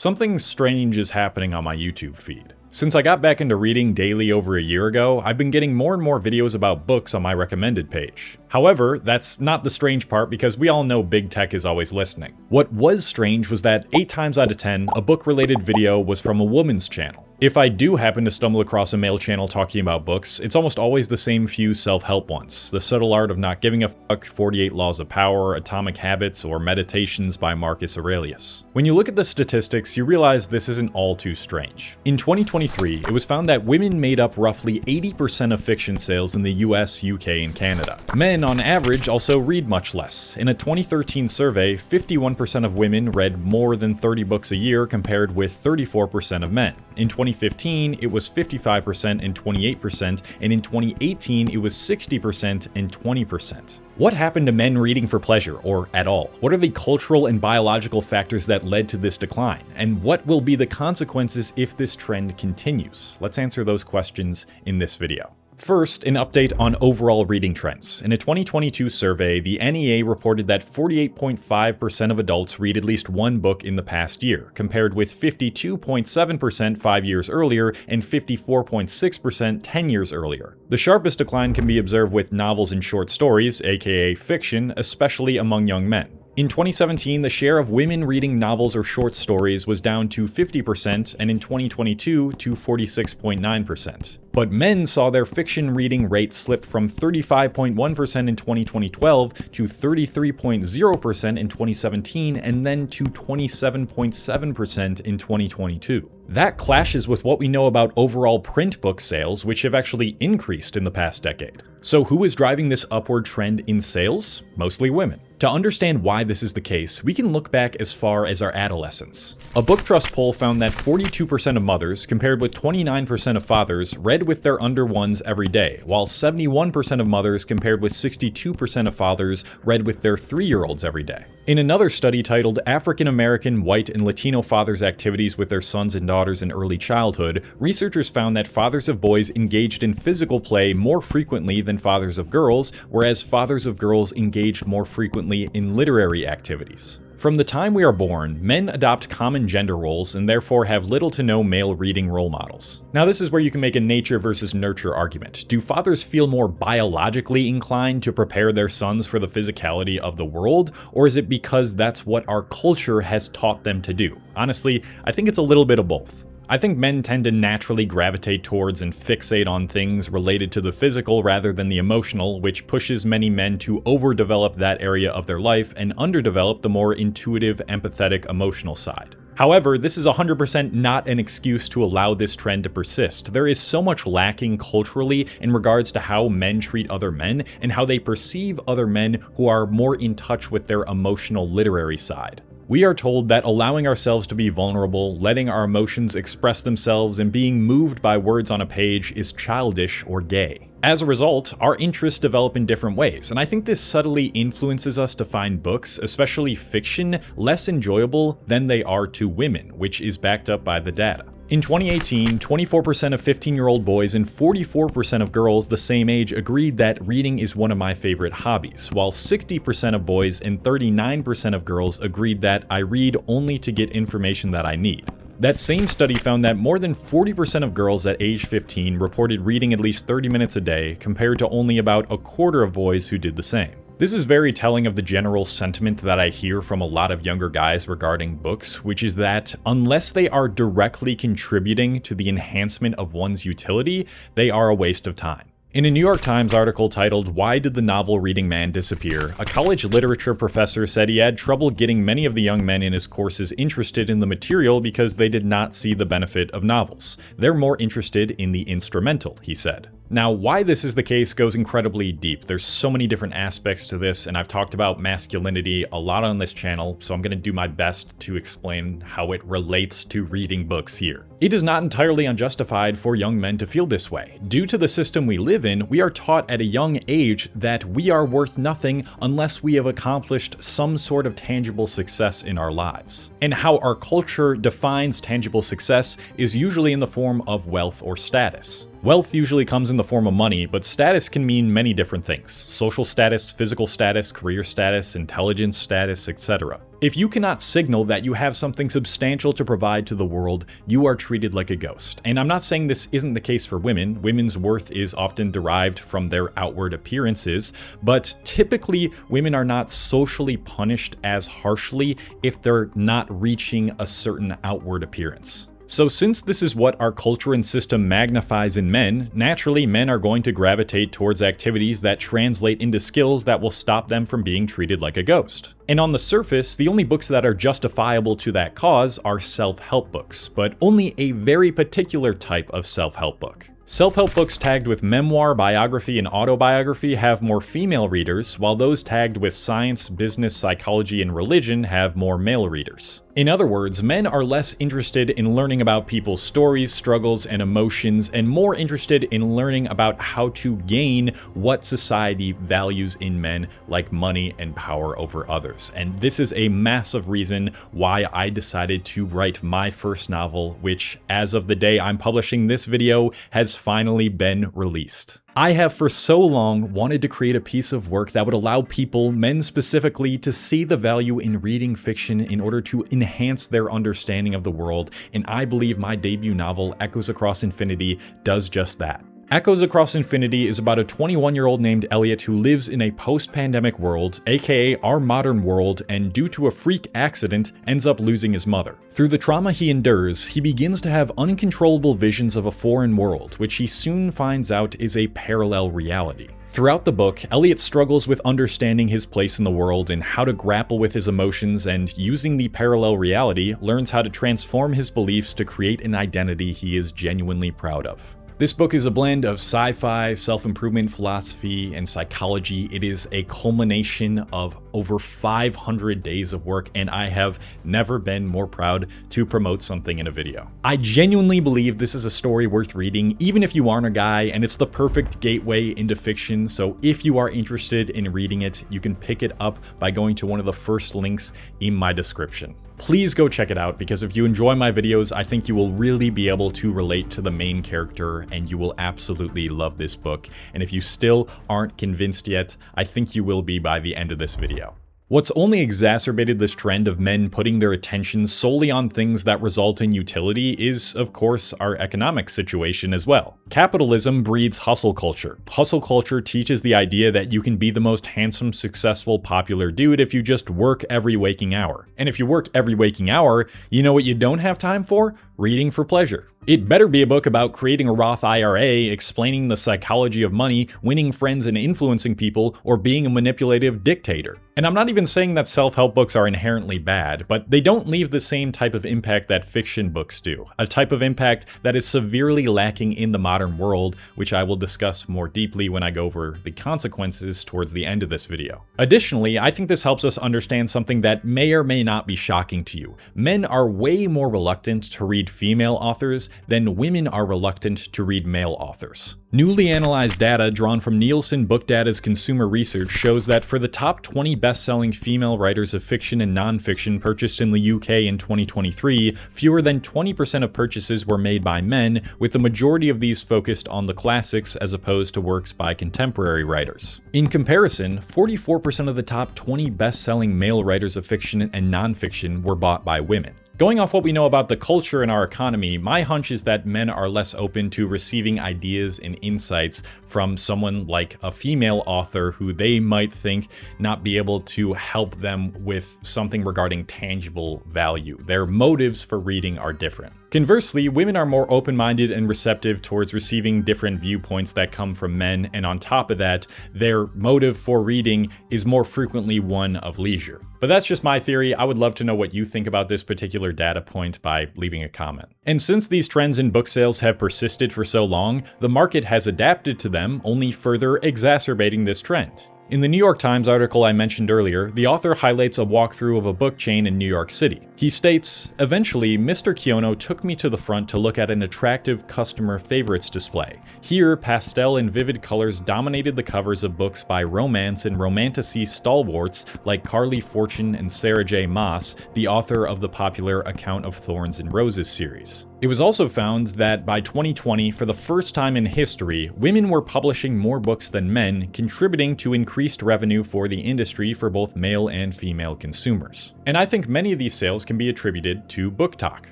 Something strange is happening on my YouTube feed. Since I got back into reading daily over a year ago, I've been getting more and more videos about books on my recommended page. However, that's not the strange part because we all know big tech is always listening. What was strange was that 8 times out of 10, a book-related video was from a woman's channel. If I do happen to stumble across a male channel talking about books, it's almost always the same few self-help ones. The Subtle Art of Not Giving a Fuck, 48 Laws of Power, Atomic Habits, or Meditations by Marcus Aurelius. When you look at the statistics, you realize this isn't all too strange. In 2023, it was found that women made up roughly 80% of fiction sales in the US, UK, and Canada. Men, on average, also read much less. In a 2013 survey, 51% of women read more than 30 books a year compared with 34% of men. In 2015, it was 55% and 28%, and in 2018, it was 60% and 20%. What happened to men reading for pleasure, or at all? What are the cultural and biological factors that led to this decline? And what will be the consequences if this trend continues? Let's answer those questions in this video. First, an update on overall reading trends. In a 2022 survey, the NEA reported that 48.5% of adults read at least one book in the past year, compared with 52.7% 5 years earlier and 54.6% 10 years earlier. The sharpest decline can be observed with novels and short stories, aka fiction, especially among young men. In 2017, the share of women reading novels or short stories was down to 50%, and in 2022 to 46.9%. But men saw their fiction reading rate slip from 35.1% in 2012 to 33.0% in 2017, and then to 27.7% in 2022. That clashes with what we know about overall print book sales, which have actually increased in the past decade. So who is driving this upward trend in sales? Mostly women. To understand why this is the case, we can look back as far as our adolescence. A book trust poll found that 42% of mothers, compared with 29% of fathers, read with their under ones every day, while 71% of mothers, compared with 62% of fathers, read with their 3-year-olds every day. In another study titled African American, White, and Latino Fathers' Activities with Their Sons and Daughters in Early Childhood, researchers found that fathers of boys engaged in physical play more frequently than fathers of girls, whereas fathers of girls engaged more frequently in literary activities. From the time we are born, men adopt common gender roles and therefore have little to no male reading role models. Now, this is where you can make a nature versus nurture argument. Do fathers feel more biologically inclined to prepare their sons for the physicality of the world, or is it because that's what our culture has taught them to do? Honestly, I think it's a little bit of both. I think men tend to naturally gravitate towards and fixate on things related to the physical rather than the emotional, which pushes many men to overdevelop that area of their life and underdevelop the more intuitive, empathetic, emotional side. However, this is 100% not an excuse to allow this trend to persist. There is so much lacking culturally in regards to how men treat other men and how they perceive other men who are more in touch with their emotional literary side. We are told that allowing ourselves to be vulnerable, letting our emotions express themselves, and being moved by words on a page is childish or gay. As a result, our interests develop in different ways, and I think this subtly influences us to find books, especially fiction, less enjoyable than they are to women, which is backed up by the data. In 2018, 24% of 15-year-old boys and 44% of girls the same age agreed that reading is one of my favorite hobbies, while 60% of boys and 39% of girls agreed that I read only to get information that I need. That same study found that more than 40% of girls at age 15 reported reading at least 30 minutes a day, compared to only about a quarter of boys who did the same. This is very telling of the general sentiment that I hear from a lot of younger guys regarding books, which is that unless they are directly contributing to the enhancement of one's utility, they are a waste of time. In a New York Times article titled "Why Did the Novel Reading Man Disappear?", a college literature professor said he had trouble getting many of the young men in his courses interested in the material because they did not see the benefit of novels. They're more interested in the instrumental, he said. Now, why this is the case goes incredibly deep. There's so many different aspects to this, and I've talked about masculinity a lot on this channel, so I'm going to do my best to explain how it relates to reading books here. It is not entirely unjustified for young men to feel this way. Due to the system we live in, we are taught at a young age that we are worth nothing unless we have accomplished some sort of tangible success in our lives. And how our culture defines tangible success is usually in the form of wealth or status. Wealth usually comes in the form of money, but status can mean many different things. Social status, physical status, career status, intelligence status, etc. If you cannot signal that you have something substantial to provide to the world, you are treated like a ghost. And I'm not saying this isn't the case for women. Women's worth is often derived from their outward appearances, but typically women are not socially punished as harshly if they're not reaching a certain outward appearance. So since this is what our culture and system magnifies in men, naturally men are going to gravitate towards activities that translate into skills that will stop them from being treated like a ghost. And on the surface, the only books that are justifiable to that cause are self-help books, but only a very particular type of self-help book. Self-help books tagged with memoir, biography, and autobiography have more female readers, while those tagged with science, business, psychology, and religion have more male readers. In other words, men are less interested in learning about people's stories, struggles, and emotions, and more interested in learning about how to gain what society values in men, like money and power over others. And this is a massive reason why I decided to write my first novel, which, as of the day I'm publishing this video, has finally been released. I have for so long wanted to create a piece of work that would allow people, men specifically, to see the value in reading fiction in order to enhance their understanding of the world, and I believe my debut novel, Echoes Across Infinity, does just that. Echoes Across Infinity is about a 21-year-old named Elliot who lives in a post-pandemic world, aka our modern world, and due to a freak accident, ends up losing his mother. Through the trauma he endures, he begins to have uncontrollable visions of a foreign world, which he soon finds out is a parallel reality. Throughout the book, Elliot struggles with understanding his place in the world and how to grapple with his emotions, and using the parallel reality, learns how to transform his beliefs to create an identity he is genuinely proud of. This book is a blend of sci-fi, self-improvement, philosophy, and psychology. It is a culmination of over 500 days of work, and I have never been more proud to promote something in a video. I genuinely believe this is a story worth reading, even if you aren't a guy, and it's the perfect gateway into fiction, so if you are interested in reading it, you can pick it up by going to one of the first links in my description. Please go check it out, because if you enjoy my videos, I think you will really be able to relate to the main character, and you will absolutely love this book. And if you still aren't convinced yet, I think you will be by the end of this video. What's only exacerbated this trend of men putting their attention solely on things that result in utility is, of course, our economic situation as well. Capitalism breeds hustle culture. Hustle culture teaches the idea that you can be the most handsome, successful, popular dude if you just work every waking hour. And if you work every waking hour, you know what you don't have time for? Reading for pleasure. It better be a book about creating a Roth IRA, explaining the psychology of money, winning friends and influencing people, or being a manipulative dictator. And I'm not even saying that self-help books are inherently bad, but they don't leave the same type of impact that fiction books do. A type of impact that is severely lacking in the modern world, which I will discuss more deeply when I go over the consequences towards the end of this video. Additionally, I think this helps us understand something that may or may not be shocking to you. Men are way more reluctant to read female authors than women are reluctant to read male authors. Newly analyzed data drawn from Nielsen Book Data's consumer research shows that for the top 20 best-selling female writers of fiction and nonfiction purchased in the UK in 2023, fewer than 20% of purchases were made by men, with the majority of these focused on the classics as opposed to works by contemporary writers. In comparison, 44% of the top 20 best-selling male writers of fiction and nonfiction were bought by women. Going off what we know about the culture and our economy, my hunch is that men are less open to receiving ideas and insights from someone like a female author who they might think not be able to help them with something regarding tangible value. Their motives for reading are different. Conversely, women are more open-minded and receptive towards receiving different viewpoints that come from men, and on top of that, their motive for reading is more frequently one of leisure. But that's just my theory. I would love to know what you think about this particular data point by leaving a comment. And since these trends in book sales have persisted for so long, the market has adapted to them, only further exacerbating this trend. In the New York Times article I mentioned earlier, the author highlights a walkthrough of a book chain in New York City. He states, "Eventually, Mr. Kiono took me to the front to look at an attractive customer favorites display. Here, pastel and vivid colors dominated the covers of books by romance and romantasy stalwarts like Carly Fortune and Sarah J. Maas, the author of the popular Account of Thorns and Roses series. It was also found that by 2020, for the first time in history, women were publishing more books than men, contributing to increased revenue for the industry for both male and female consumers. And I think many of these sales can be attributed to BookTok.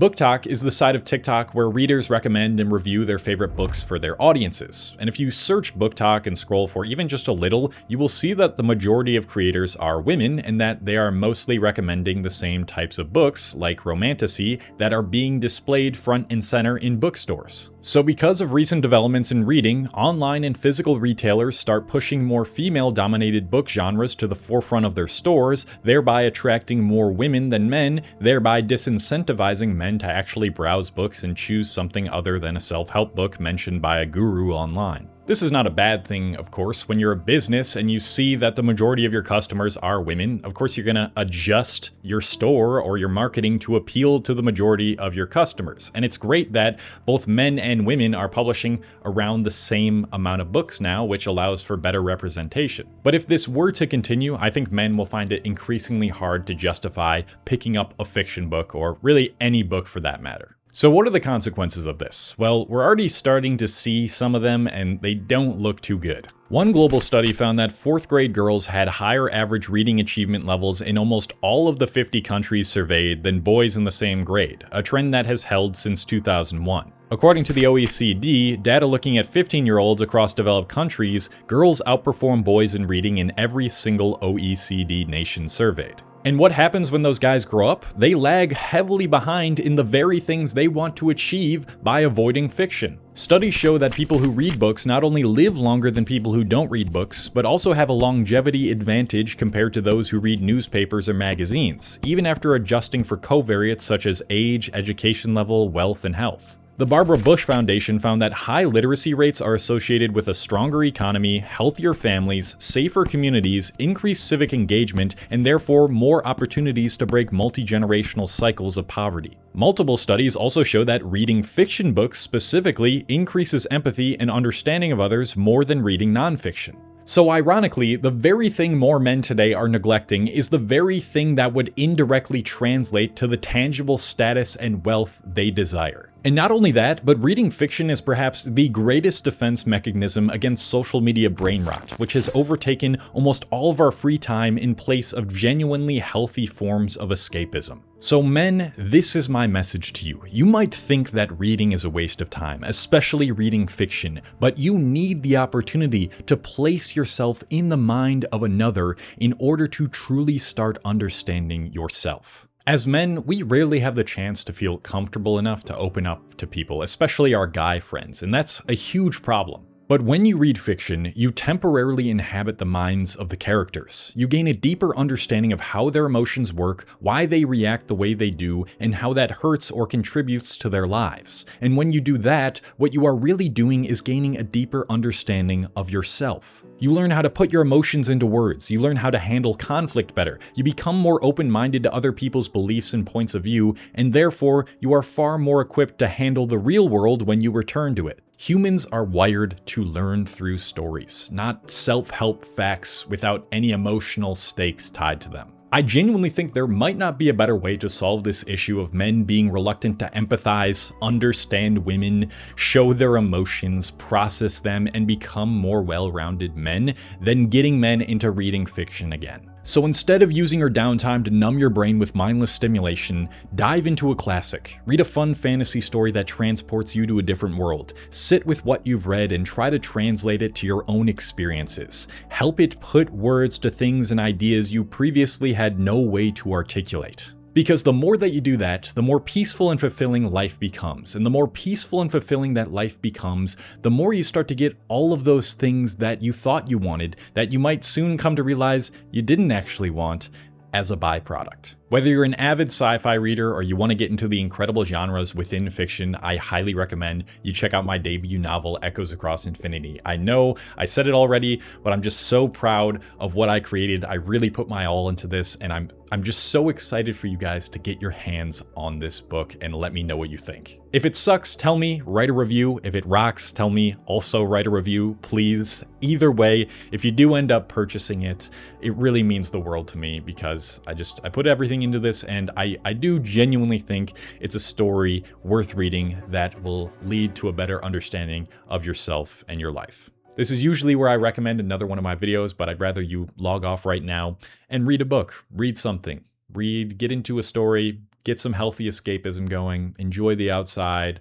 BookTok is the site of TikTok where readers recommend and review their favorite books for their audiences. And if you search BookTok and scroll for even just a little, you will see that the majority of creators are women and that they are mostly recommending the same types of books, like romantasy, that are being displayed front and center in bookstores. So because of recent developments in reading, online and physical retailers start pushing more female-dominated book genres to the forefront of their stores, thereby attracting more women than men, thereby disincentivizing men to actually browse books and choose something other than a self-help book mentioned by a guru online. This is not a bad thing, of course. When you're a business and you see that the majority of your customers are women, of course you're going to adjust your store or your marketing to appeal to the majority of your customers. And it's great that both men and women are publishing around the same amount of books now, which allows for better representation. But if this were to continue, I think men will find it increasingly hard to justify picking up a fiction book, or really any book for that matter. So what are the consequences of this? Well, we're already starting to see some of them, and they don't look too good. One global study found that 4th grade girls had higher average reading achievement levels in almost all of the 50 countries surveyed than boys in the same grade, a trend that has held since 2001. According to the OECD, data looking at 15-year-olds across developed countries, girls outperform boys in reading in every single OECD nation surveyed. And what happens when those guys grow up? They lag heavily behind in the very things they want to achieve by avoiding fiction. Studies show that people who read books not only live longer than people who don't read books, but also have a longevity advantage compared to those who read newspapers or magazines, even after adjusting for covariates such as age, education level, wealth, and health. The Barbara Bush Foundation found that high literacy rates are associated with a stronger economy, healthier families, safer communities, increased civic engagement, and therefore more opportunities to break multi-generational cycles of poverty. Multiple studies also show that reading fiction books specifically increases empathy and understanding of others more than reading nonfiction. So ironically, the very thing more men today are neglecting is the very thing that would indirectly translate to the tangible status and wealth they desire. And not only that, but reading fiction is perhaps the greatest defense mechanism against social media brain rot, which has overtaken almost all of our free time in place of genuinely healthy forms of escapism. So men, this is my message to you. You might think that reading is a waste of time, especially reading fiction, but you need the opportunity to place yourself in the mind of another in order to truly start understanding yourself. As men, we rarely have the chance to feel comfortable enough to open up to people, especially our guy friends, and that's a huge problem. But when you read fiction, you temporarily inhabit the minds of the characters. You gain a deeper understanding of how their emotions work, why they react the way they do, and how that hurts or contributes to their lives. And when you do that, what you are really doing is gaining a deeper understanding of yourself. You learn how to put your emotions into words. You learn how to handle conflict better. You become more open-minded to other people's beliefs and points of view, and therefore, you are far more equipped to handle the real world when you return to it. Humans are wired to learn through stories, not self-help facts without any emotional stakes tied to them. I genuinely think there might not be a better way to solve this issue of men being reluctant to empathize, understand women, show their emotions, process them, and become more well-rounded men than getting men into reading fiction again. So instead of using your downtime to numb your brain with mindless stimulation, dive into a classic. Read a fun fantasy story that transports you to a different world. Sit with what you've read and try to translate it to your own experiences. Help it put words to things and ideas you previously had no way to articulate. Because the more that you do that, the more peaceful and fulfilling life becomes. And the more peaceful and fulfilling that life becomes, the more you start to get all of those things that you thought you wanted, that you might soon come to realize you didn't actually want, as a byproduct. Whether you're an avid sci-fi reader or you want to get into the incredible genres within fiction, I highly recommend you check out my debut novel, Echoes Across Infinity. I know I said it already, but I'm just so proud of what I created. I really put my all into this, and I'm just so excited for you guys to get your hands on this book and let me know what you think. If it sucks, tell me, write a review. If it rocks, tell me, also write a review, please. Either way, if you do end up purchasing it, it really means the world to me because I put everything looking into this, and I do genuinely think it's a story worth reading that will lead to a better understanding of yourself and your life. This is usually where I recommend another one of my videos, but I'd rather you log off right now and read a book, read something, get into a story, get some healthy escapism going, enjoy the outside,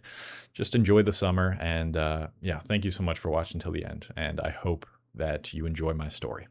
just enjoy the summer. And yeah, thank you so much for watching till the end. And I hope that you enjoy my story.